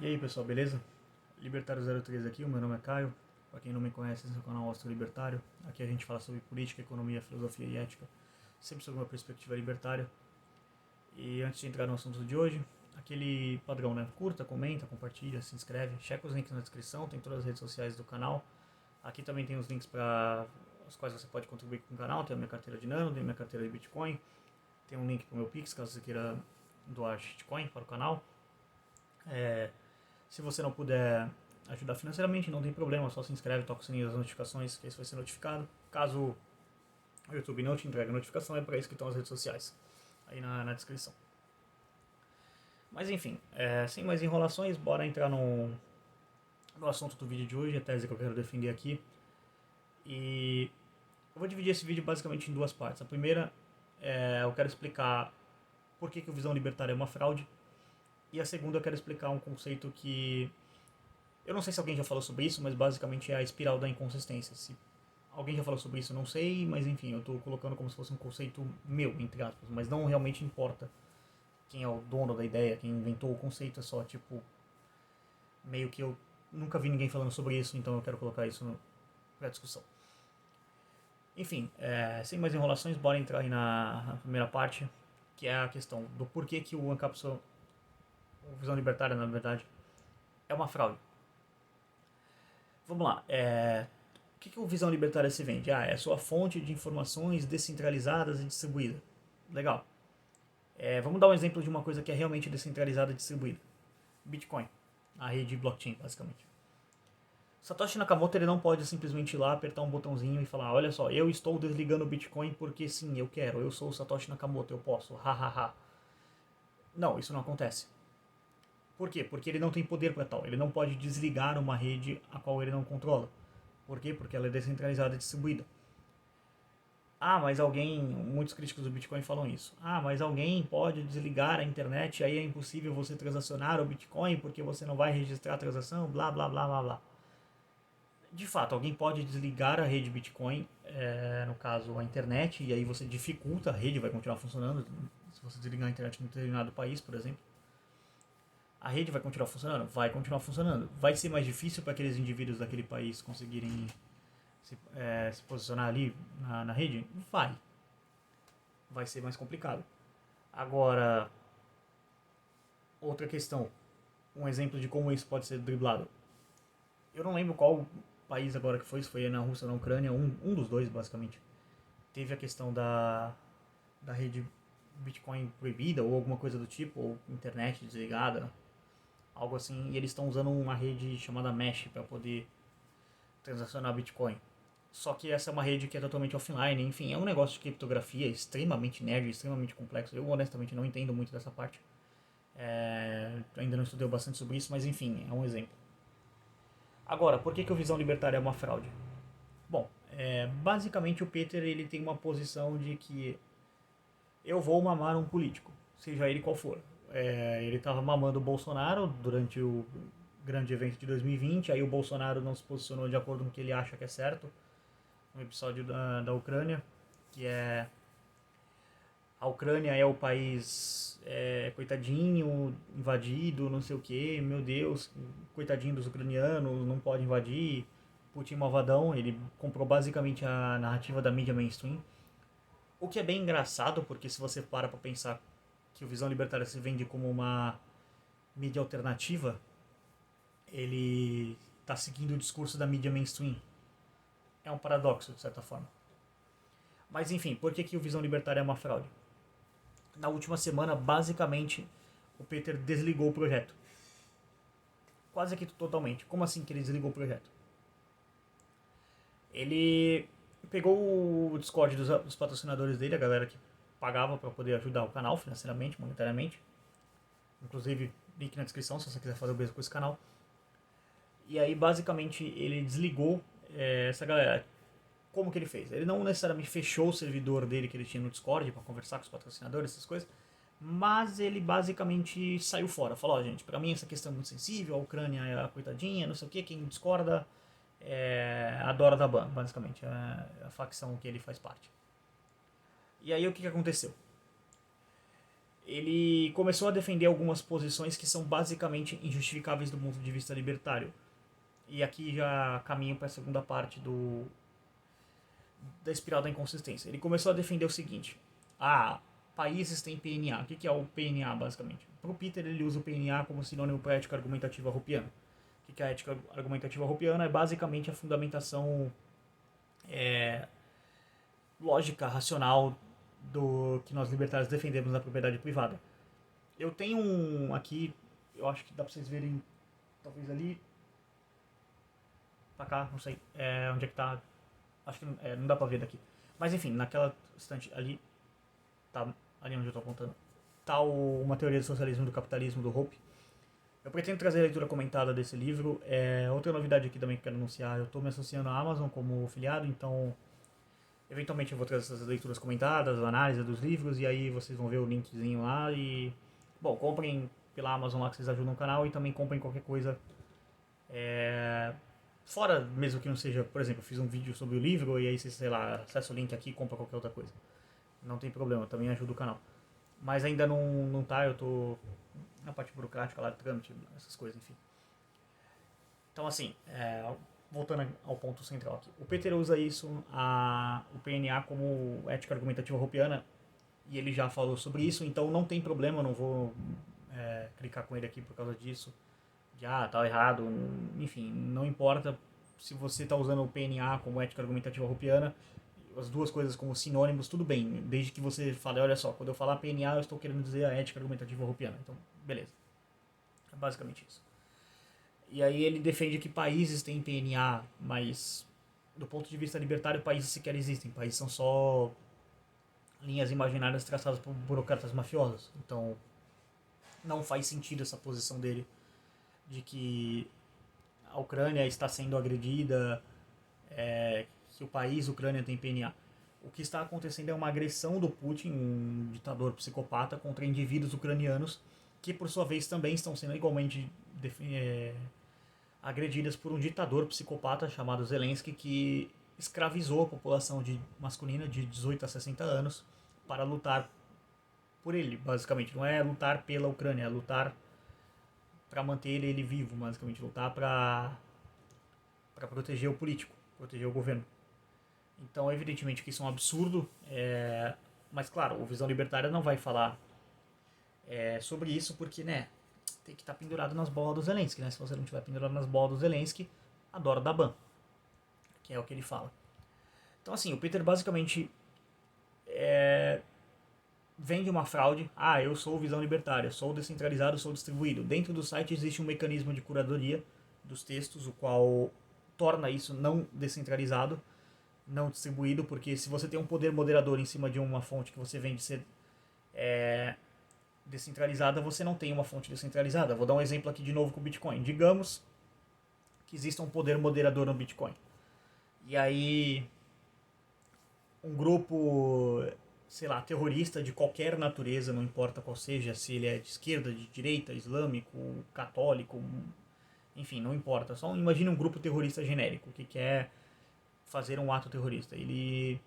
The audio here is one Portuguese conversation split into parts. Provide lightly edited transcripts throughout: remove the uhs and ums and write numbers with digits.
E aí pessoal, beleza? Libertário 03 aqui, o meu nome é Caio. Para quem não me conhece, esse é o canal Astro Libertário. Aqui a gente fala sobre política, economia, filosofia e ética, sempre sob uma perspectiva libertária. E antes de entrar no assunto de hoje, aquele padrão, né? Curta, comenta, compartilha, se inscreve, checa os links na descrição, tem todas as redes sociais do canal. Aqui também tem os links para os quais você pode contribuir com o canal, tem a minha carteira de Nano, tem a minha carteira de Bitcoin, tem um link para o meu Pix, caso você queira doar Bitcoin para o canal. Se você não puder ajudar financeiramente, não tem problema, só se inscreve, toca o sininho das notificações, que isso vai ser notificado. Caso o YouTube não te entregue a notificação, é para isso que estão as redes sociais, aí na descrição. Mas enfim, sem mais enrolações, bora entrar no assunto do vídeo de hoje, a tese que eu quero defender aqui. E eu vou dividir esse vídeo basicamente em duas partes. A primeira, eu quero explicar por que o Visão Libertária é uma fraude. E a segunda, eu quero explicar um conceito que eu não sei se alguém já falou sobre isso, mas basicamente é a espiral da inconsistência. Se alguém já falou sobre isso, eu não sei, mas enfim, eu estou colocando como se fosse um conceito meu, entre aspas, mas não realmente importa quem é o dono da ideia, quem inventou o conceito, é só tipo, meio que eu nunca vi ninguém falando sobre isso, então eu quero colocar isso para discussão. Enfim, sem mais enrolações, bora entrar aí na primeira parte, que é a questão do porquê que o Ancapsula, o Visão Libertária, na verdade, é uma fraude. Vamos lá, o que o Visão Libertária se vende? É sua fonte de informações descentralizadas e distribuída. Legal. Vamos dar um exemplo de uma coisa que é realmente descentralizada e distribuída. Bitcoin, a rede blockchain, basicamente. Satoshi Nakamoto ele não pode simplesmente ir lá, apertar um botãozinho e falar: olha só, eu estou desligando o Bitcoin porque sim, eu quero, eu sou o Satoshi Nakamoto, eu posso, hahaha. Não, isso não acontece. Por quê? Porque ele não tem poder para tal. Ele não pode desligar uma rede a qual ele não controla. Por quê? Porque ela é descentralizada e distribuída. Ah, mas alguém, muitos críticos do Bitcoin falam isso. Ah, mas alguém pode desligar a internet, aí é impossível você transacionar o Bitcoin porque você não vai registrar a transação, blá blá blá blá blá. De fato, alguém pode desligar a rede Bitcoin, no caso a internet, e aí você dificulta, a rede vai continuar funcionando. Se você desligar a internet em um determinado país, por exemplo, a rede vai continuar funcionando? Vai continuar funcionando. Vai ser mais difícil para aqueles indivíduos daquele país conseguirem se posicionar ali na rede? Vai ser mais complicado. Agora, outra questão, um exemplo de como isso pode ser driblado. Eu não lembro qual país agora que foi, se foi na Rússia ou na Ucrânia, um dos dois basicamente. Teve a questão da rede Bitcoin proibida ou alguma coisa do tipo, ou internet desligada, algo assim, e eles estão usando uma rede chamada Mesh para poder transacionar Bitcoin. Só que essa é uma rede que é totalmente offline, enfim, é um negócio de criptografia extremamente nerd, extremamente complexo. Eu honestamente não entendo muito dessa parte. Ainda não estudei bastante sobre isso, mas enfim, é um exemplo. Agora, por que o Visão Libertária é uma fraude? Bom, basicamente o Peter ele tem uma posição de que eu vou mamar um político, seja ele qual for. Ele estava mamando o Bolsonaro durante o grande evento de 2020, aí o Bolsonaro não se posicionou de acordo com o que ele acha que é certo, no episódio da Ucrânia, que é a Ucrânia é o país coitadinho, invadido, não sei o que, meu Deus, coitadinho dos ucranianos, não pode invadir, Putin malvadão, ele comprou basicamente a narrativa da mídia mainstream, o que é bem engraçado, porque se você para pra pensar que o Visão Libertária se vende como uma mídia alternativa, ele está seguindo o discurso da mídia mainstream. É um paradoxo, de certa forma. Mas enfim, por que o Visão Libertária é uma fraude? Na última semana, basicamente, o Peter desligou o projeto. Quase que totalmente. Como assim que ele desligou o projeto? Ele pegou o Discord dos patrocinadores dele, a galera que pagava para poder ajudar o canal financeiramente, monetariamente. Inclusive, link na descrição se você quiser fazer o mesmo com esse canal. E aí, basicamente, ele desligou essa galera. Como que ele fez? Ele não necessariamente fechou o servidor dele que ele tinha no Discord para conversar com os patrocinadores, essas coisas, mas ele basicamente saiu fora. Falou: ó, gente, pra mim essa questão é muito sensível, a Ucrânia é a coitadinha, não sei o que, quem discorda adora da ban, basicamente, é a facção que ele faz parte. E aí o que aconteceu? ele começou a defender algumas posições que são basicamente injustificáveis do ponto de vista libertário. E aqui já caminho para a segunda parte da espiral da inconsistência. Ele começou a defender o seguinte: países têm PNA. O que é o PNA, basicamente? Para o Peter, ele usa o PNA como sinônimo para a ética argumentativa hopiana. O que é a ética argumentativa hopiana? É basicamente a fundamentação lógica, racional do que nós libertários defendemos na propriedade privada. Eu tenho um aqui, eu acho que dá para vocês verem, talvez ali, pra cá, não sei, onde é que tá, acho que não dá pra ver daqui. Mas enfim, naquela estante ali, tá ali onde eu tô apontando, tá uma teoria do socialismo e do capitalismo do Hope. Eu pretendo trazer a leitura comentada desse livro. Outra novidade aqui também que eu quero anunciar, eu estou me associando à Amazon como afiliado, então eventualmente eu vou trazer essas leituras comentadas, a análise dos livros, e aí vocês vão ver o linkzinho lá e... Bom, comprem pela Amazon lá que vocês ajudam o canal e também comprem qualquer coisa fora, mesmo que não seja, por exemplo, eu fiz um vídeo sobre o livro e aí você, sei lá, acessa o link aqui e compra qualquer outra coisa. Não tem problema, também ajuda o canal. Mas ainda não tá, eu tô na parte burocrática lá, trâmite, essas coisas, enfim. Então assim, voltando ao ponto central aqui. O Peter usa isso, o PNA, como ética argumentativa hopiana, e ele já falou sobre isso, então não tem problema, eu não vou clicar com ele aqui por causa disso. Tá errado, enfim, não importa se você está usando o PNA como ética argumentativa hopiana, as duas coisas como sinônimos, tudo bem, desde que você fale, olha só, quando eu falar PNA eu estou querendo dizer a ética argumentativa hopiana, então beleza, é basicamente isso. E aí ele defende que países têm PNA, mas do ponto de vista libertário, países sequer existem, países são só linhas imaginárias traçadas por burocratas mafiosos, então não faz sentido essa posição dele de que a Ucrânia está sendo agredida, que o país Ucrânia tem PNA. O que está acontecendo é uma agressão do Putin, um ditador psicopata, contra indivíduos ucranianos que, por sua vez, também estão sendo igualmente agredidas por um ditador psicopata chamado Zelensky, que escravizou a população masculina de 18 a 60 anos para lutar por ele, basicamente. Não é lutar pela Ucrânia, é lutar para manter ele vivo, basicamente. Lutar para proteger o político, proteger o governo. Então, evidentemente que isso é um absurdo, mas claro, o Visão Libertária não vai falar sobre isso porque, né, tem que estar pendurado nas bolas do Zelensky, né? Se você não estiver pendurado nas bolas do Zelensky, adora da ban, que é o que ele fala. Então, assim, o Peter basicamente vende uma fraude. Eu sou Visão Libertária, sou descentralizado, sou distribuído. Dentro do site existe um mecanismo de curadoria dos textos, o qual torna isso não descentralizado, não distribuído, porque se você tem um poder moderador em cima de uma fonte que você vende ser descentralizada, você não tem uma fonte descentralizada. Vou dar um exemplo aqui de novo com o Bitcoin. Digamos que exista um poder moderador no Bitcoin. E aí um grupo, sei lá, terrorista de qualquer natureza, não importa qual seja, se ele é de esquerda, de direita, islâmico, católico, enfim, não importa. Só imagine um grupo terrorista genérico que quer fazer um ato terrorista. Ele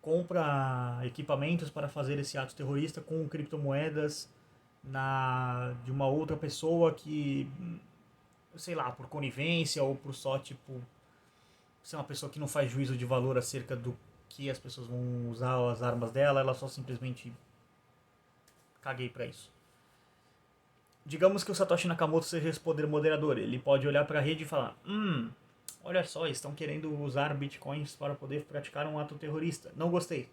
compra equipamentos para fazer esse ato terrorista com criptomoedas de uma outra pessoa que, sei lá, por conivência ou por só, tipo, ser uma pessoa que não faz juízo de valor acerca do que as pessoas vão usar as armas dela, ela só simplesmente caguei pra isso. Digamos que o Satoshi Nakamoto seja esse poder moderador, ele pode olhar para a rede e falar: olha só, estão querendo usar bitcoins para poder praticar um ato terrorista. Não gostei.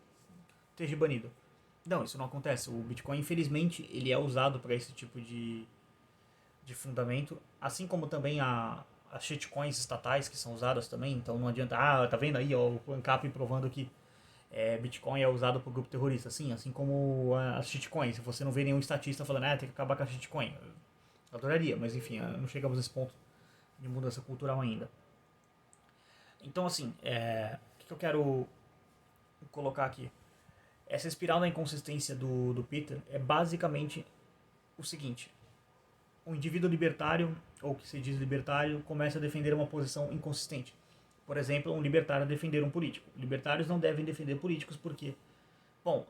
Esteja banido. Não, isso não acontece. O Bitcoin, infelizmente, ele é usado para esse tipo de fundamento. Assim como também as shitcoins estatais que são usadas também. Então não adianta, tá vendo aí, ó, o ANCAP provando que Bitcoin é usado por grupo terrorista. Sim, assim como as shitcoins. Se você não vê nenhum estatista falando, tem que acabar com a shitcoin. Eu adoraria, mas enfim, não chegamos nesse ponto de mudança cultural ainda. Então, assim, o que eu quero colocar aqui? Essa espiral da inconsistência do Peter é basicamente o seguinte: um indivíduo libertário, ou que se diz libertário, começa a defender uma posição inconsistente. Por exemplo, um libertário a defender um político. Libertários não devem defender políticos porque, bom,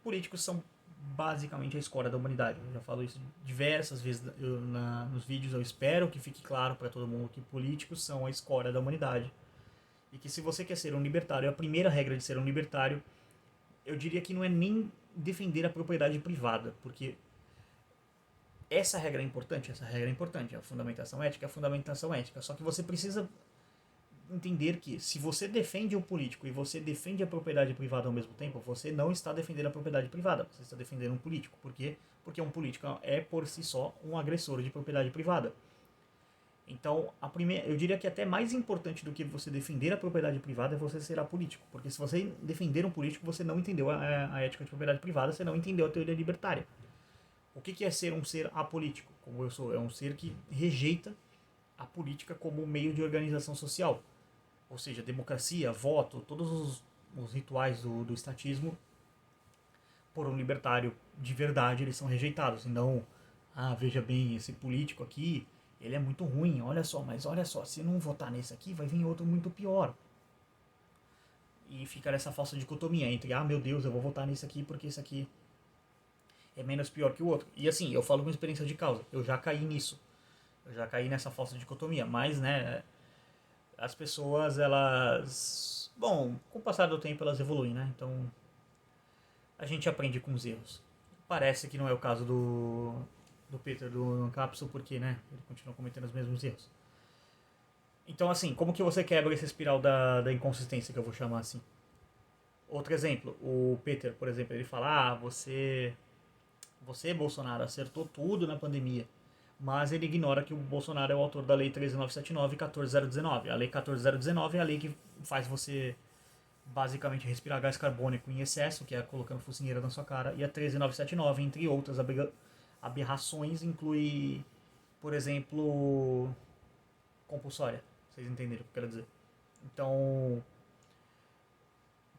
políticos são basicamente a escória da humanidade. Eu já falo isso diversas vezes nos vídeos. Eu espero que fique claro para todo mundo que políticos são a escória da humanidade. E que se você quer ser um libertário, a primeira regra de ser um libertário, eu diria que não é nem defender a propriedade privada, porque essa regra é importante, a fundamentação ética é a fundamentação ética. Só que você precisa entender que se você defende um político e você defende a propriedade privada ao mesmo tempo, você não está defendendo a propriedade privada, você está defendendo um político. Por quê? Porque um político é por si só um agressor de propriedade privada. Então, eu diria que até mais importante do que você defender a propriedade privada é você ser apolítico. Porque se você defender um político, você não entendeu a ética de propriedade privada, você não entendeu a teoria libertária. O que é ser um ser apolítico, como eu sou? É um ser que rejeita a política como meio de organização social. Ou seja, democracia, voto, todos os rituais do estatismo, por um libertário de verdade, eles são rejeitados. E não, veja bem, esse político aqui, ele é muito ruim, olha só, mas olha só, se não votar nesse aqui, vai vir outro muito pior. E fica nessa falsa dicotomia entre, meu Deus, eu vou votar nesse aqui porque esse aqui é menos pior que o outro. E assim, eu falo com experiência de causa, eu já caí nisso. Eu já caí nessa falsa dicotomia, mas, né, as pessoas, elas... Bom, com o passar do tempo elas evoluem, né? Então, a gente aprende com os erros. Parece que não é o caso do Peter do Capsule, porque, né, ele continua cometendo os mesmos erros. Então, assim, como que você quebra essa espiral da inconsistência, que eu vou chamar assim? Outro exemplo, o Peter, por exemplo, ele fala, você, Bolsonaro, acertou tudo na pandemia, mas ele ignora que o Bolsonaro é o autor da Lei 13.979 e 14.019. A Lei 14.019 é a lei que faz você basicamente respirar gás carbônico em excesso, que é colocando focinheira na sua cara, e a 13.979, entre outras aberrações, inclui, por exemplo, compulsória. Vocês entenderam o que eu quero dizer? Então,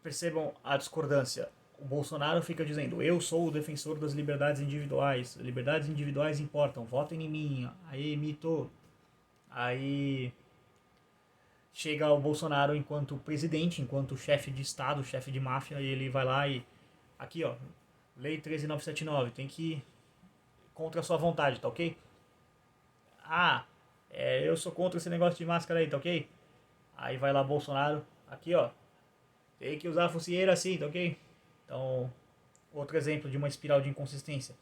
percebam a discordância. O Bolsonaro fica dizendo, eu sou o defensor das liberdades individuais importam, votem em mim, aí mito. Aí chega o Bolsonaro enquanto presidente, enquanto chefe de estado, chefe de máfia, e ele vai lá e, aqui ó, lei 13.979, tem que ir contra a sua vontade, tá ok? Eu sou contra esse negócio de máscara aí, tá ok? Aí vai lá Bolsonaro, aqui ó, tem que usar a focinheira assim, tá ok? Então, outro exemplo de uma espiral de inconsistência.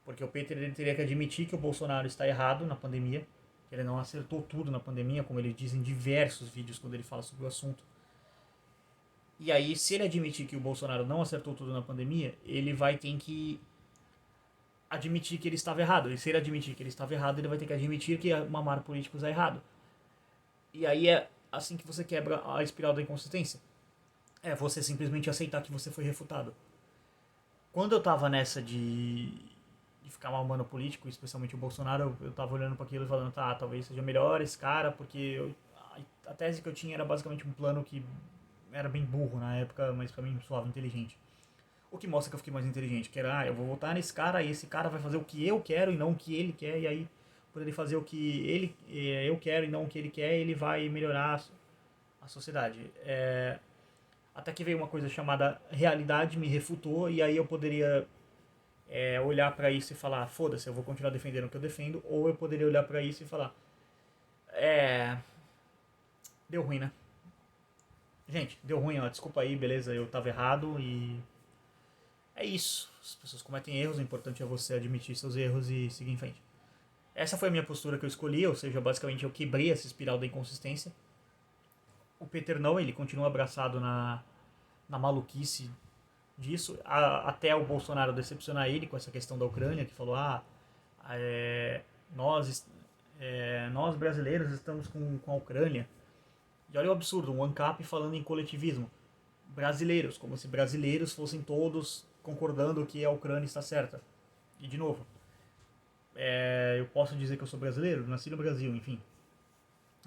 Porque o Peter ele teria que admitir que o Bolsonaro está errado na pandemia, que ele não acertou tudo na pandemia, como ele diz em diversos vídeos quando ele fala sobre o assunto. E aí, se ele admitir que o Bolsonaro não acertou tudo na pandemia, ele vai ter que admitir que ele estava errado. E se ele admitir que ele estava errado, ele vai ter que admitir que mamar políticos é errado. E aí é assim que você quebra a espiral da inconsistência. É você simplesmente aceitar que você foi refutado. Quando eu tava nessa de ficar mamando político, especialmente o Bolsonaro, eu tava olhando para aquilo e falando, talvez seja melhor esse cara, porque a tese que eu tinha era basicamente um plano que era bem burro na época, mas pra mim soava inteligente. O que mostra que eu fiquei mais inteligente, que era, eu vou votar nesse cara e esse cara vai fazer o que eu quero e não o que ele quer, e aí, por ele fazer o que eu quero e não o que ele quer, ele vai melhorar a sociedade. Até que veio uma coisa chamada realidade, me refutou, e aí eu poderia olhar pra isso e falar, foda-se, eu vou continuar defendendo o que eu defendo, ou eu poderia olhar pra isso e falar, deu ruim, né? Gente, deu ruim, ó, desculpa aí, beleza, eu tava errado e é isso. As pessoas cometem erros, o importante é você admitir seus erros e seguir em frente. Essa foi a minha postura que eu escolhi, ou seja, basicamente eu quebrei essa espiral da inconsistência. O Peter não, ele continua abraçado na maluquice disso, até o Bolsonaro decepcionar ele com essa questão da Ucrânia, que falou, é, nós, nós brasileiros estamos com a Ucrânia. E olha o absurdo, um ANCAP falando em coletivismo. Brasileiros, como se brasileiros fossem todos concordando que a Ucrânia está certa. E de novo, eu posso dizer que eu sou brasileiro, nasci no Brasil, enfim.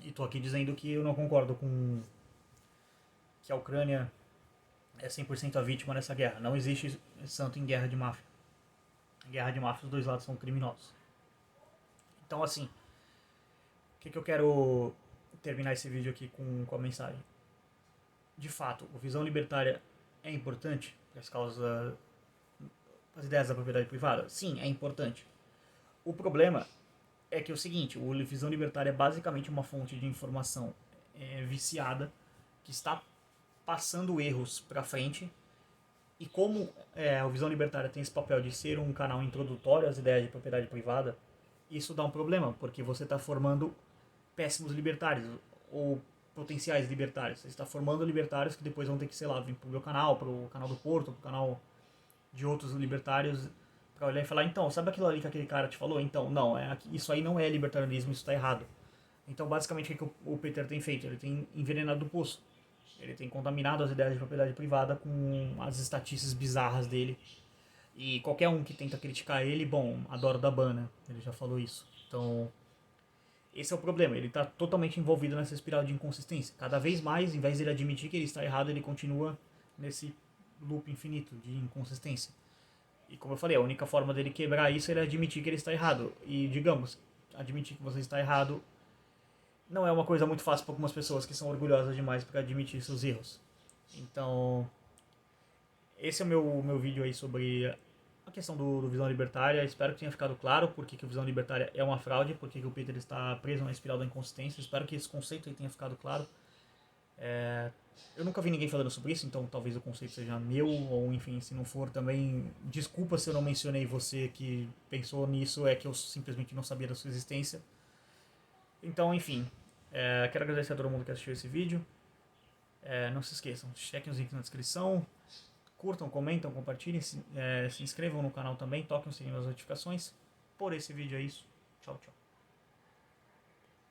E estou aqui dizendo que eu não concordo com que a Ucrânia é 100% a vítima nessa guerra. Não existe santo em guerra de máfia. Em guerra de máfia, os dois lados são criminosos. Então, assim, o que eu quero terminar esse vídeo aqui com a mensagem? De fato, a visão libertária é importante para as causas as ideias da propriedade privada? Sim, é importante. O problema é que é o seguinte, o Visão Libertária é basicamente uma fonte de informação viciada, que está passando erros para frente, e como o Visão Libertária tem esse papel de ser um canal introdutório às ideias de propriedade privada, isso dá um problema, porque você está formando péssimos libertários, ou potenciais libertários. Você está formando libertários que depois vão ter que, sei lá, vir pro meu canal, pro canal do Porto, pro canal de outros libertários, para olhar e falar, então, sabe aquilo ali que aquele cara te falou? Então, não, isso aí não é libertarianismo, isso está errado. Então, basicamente, o que o Peter tem feito? Ele tem envenenado o poço. Ele tem contaminado as ideias de propriedade privada com as estatísticas bizarras dele. E qualquer um que tenta criticar ele, bom, adora da bana. Ele já falou isso. Então, esse é o problema. Ele está totalmente envolvido nessa espiral de inconsistência. Cada vez mais, em vez de ele admitir que ele está errado, ele continua nesse loop infinito de inconsistência. E como eu falei, a única forma dele quebrar isso é ele admitir que ele está errado. E, digamos, admitir que você está errado não é uma coisa muito fácil para algumas pessoas que são orgulhosas demais para admitir seus erros. Então, esse é o meu vídeo aí sobre a questão do Visão Libertária. Espero que tenha ficado claro porque que o Visão Libertária é uma fraude, porque que o Peter está preso na espiral da inconsistência. Espero que esse conceito aí tenha ficado claro. Eu nunca vi ninguém falando sobre isso, então talvez o conceito seja meu, ou enfim, se não for também, desculpa se eu não mencionei você que pensou nisso, é que eu simplesmente não sabia da sua existência. Então, enfim, quero agradecer a todo mundo que assistiu esse vídeo. Não se esqueçam, chequem os links na descrição, curtam, comentam, compartilhem, se inscrevam no canal também, toquem o sininho das notificações. Por esse vídeo é isso. Tchau, tchau.